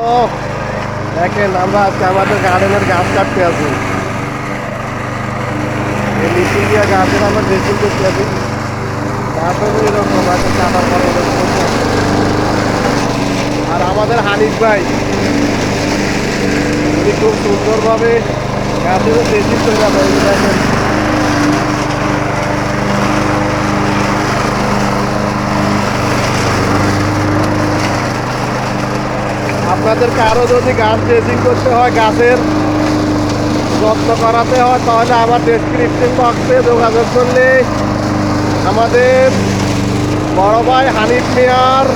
ও দেখেন আমরা আজকে আমাদের গার্ডেনের গাছ কাটতে আছি, এই লিচিয়া গাছের আমরা ড্রেসিং করতে আছি। গাছ হলো এরকম আছে, কাটার পরে এরকম হচ্ছে। আর আমাদের হানিফ ভাই উনি খুব সুন্দরভাবে গাছের ড্রেসিং করে দেখেন। আপনাদের কারো যদি গাছ ড্রেসিং করতে হয়, গাছের যত্ন করাতে হয়, তাহলে আমার ডেসক্রিপশন বক্সে যোগাযোগ করলে আমাদের বড় ভাই হানিফ মিয়ার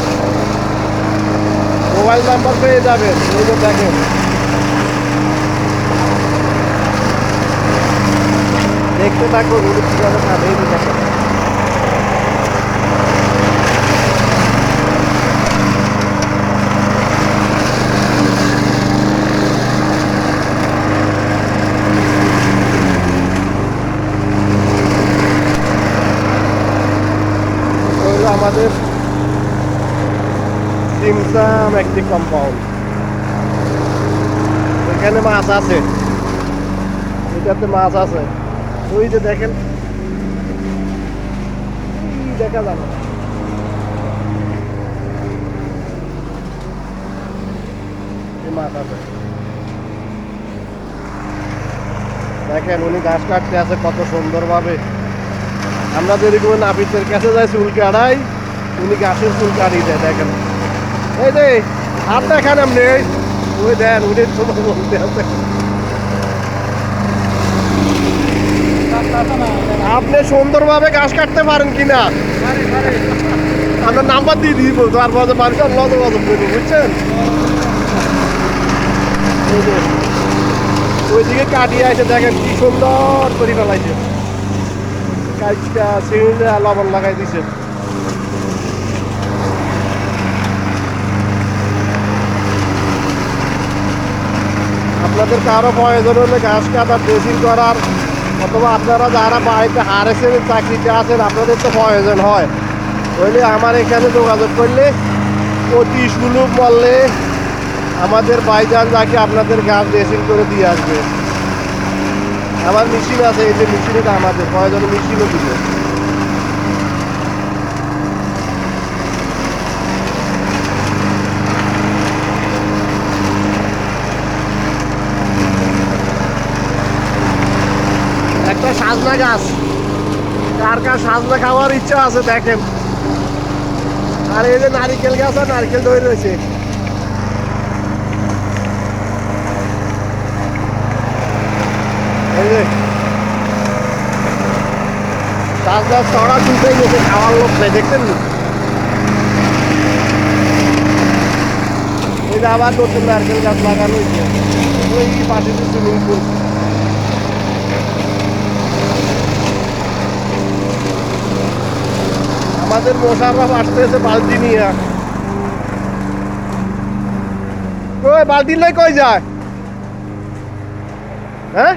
মোবাইল নাম্বার পেয়ে যাবেন। এই যে দেখেন দেখতে থাকুন উনি কীভাবে কাটে। এই যে দেখেন আমাদের সিমসাম একটি কম্পাউন্ড। এখানে মাছ আছে, এটাতে মাছ আছে। ওই যে দেখেন দেখা যাবে মাছ আছে। দেখেন উনি ঘাস কাটতে আছে কত সুন্দরভাবে। আমরা যেরকম নাপিতের কাছে যাই চুল কাটাই, উনি গাছের চুল কাটিয়ে দেয়। দেখেন এই যে হাত দেখান আপনি, ওই দেন উনি তোমার বলতে আছে। আপনি সুন্দরভাবে ঘাস কাটতে পারেন কিনা আপনার নাম্বার দিয়ে দিব, তারপরে মানুষ নজর নজর করবো, বুঝছেন। ওইদিকে কাটিয়ে আছে দেখেন কি সুন্দর করে ফেলাইছে, কাজটা সিঁড়িটা লবণ লাগাই দিছে। আপনাদের কারো প্রয়োজন হলে ঘাস কাটার ড্রেসিং করার, অথবা আপনারা যারা বাড়িতে হারেছেন চাকরিতে আছেন, আপনাদের তো প্রয়োজন হয়, হইলে আমার এখানে যোগাযোগ করলে অতি সুলভ মূল্যে আমাদের ভাইজান যাকে আপনাদের গাছ ড্রেসিং করে দিয়ে আসবে। আমার মেশিন আছে, এই যে মেশিনটা আমাদের প্রয়োজন, মেশিনও দিবে। একটা সাজনা গাছ, কার কার সাজনা খাওয়ার ইচ্ছা আছে দেখেন। আর এই যে নারিকেল গাছ, আর নারিকেল দই রয়েছে। এই যে সাজনা ছড়া তুলতে গেছে, খাওয়ার লোক নেই, দেখছেন। এই যে আবার নতুন নারকেল গাছ লাগানো হয়েছে, ওই পাশে সুইমিং পুল। আমাদের মোশাররফ আসতেছে বালতি নিয়ে। কই বালতি লই কই যায়? হ্যাঁ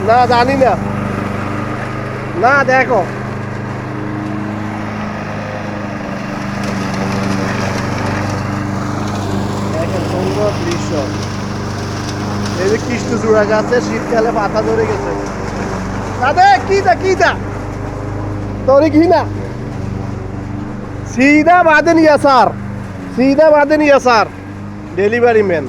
না জানি না, না দেখো দেখেন সুন্দর দৃশ্য। এই যে কৃষ্ণচূড়া গাছে শীতকালে পাতা ধরে গেছে। দাদা কি দা কি দা তোর কি না सीधा बादन यासार, सीधा बादन यासार डेलीवरी मैन।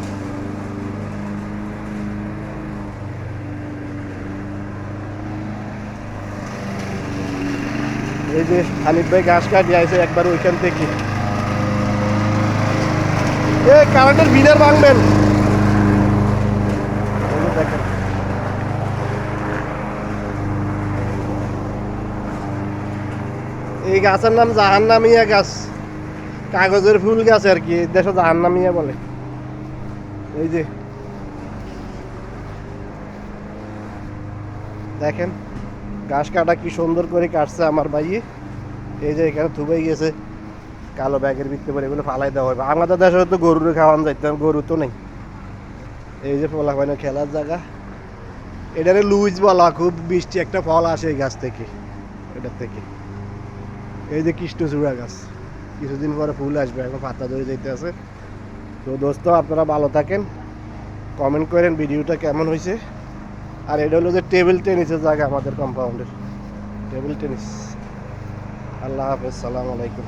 এই যে হানিফ ভাই ঘাস কাটিয়ে আইছে একবার ওইখান থেকে। এ কারেন্টের বিনার ভাঙবেন। দেখেন এই গাছের নাম জাহান্নামিয়া গাছ, কাগজের ফুল গাছ আর কি, দেশে জাহান্নামিয়া বলে। এই যে দেখেন ঘাস কাটা কি সুন্দর করে কাটছে আমার ভাইয়ে। এই যে এখানে থুবাই গেছে কালো ব্যাগের ভিতরে করে, এগুলো ফালাই দেওয়া হবে। আমাদের দেশে তো গরুর খাওয়ানো যাইতে, গরু তো নেই। এই যে ফলা হয় খেলার জায়গা, এটারে লুইজ বলা, খুব বৃষ্টি একটা ফল আসে এই গাছ থেকে, এটার থেকে। এই যে কৃষ্ণচূড়া গাছ, কিছুদিন পরে ফুল আসবে, এখন পাতা ধরে যেতে আছে। তো দোস্ত আপনারা ভালো থাকেন, কমেন্ট করেন ভিডিওটা কেমন হয়েছে। আর এটা হলো যে টেবিল টেনিসের জায়গা আমাদের কম্পাউন্ডের, টেবিল টেনিস। আল্লাহ হাফেজ, সালাম আলাইকুম।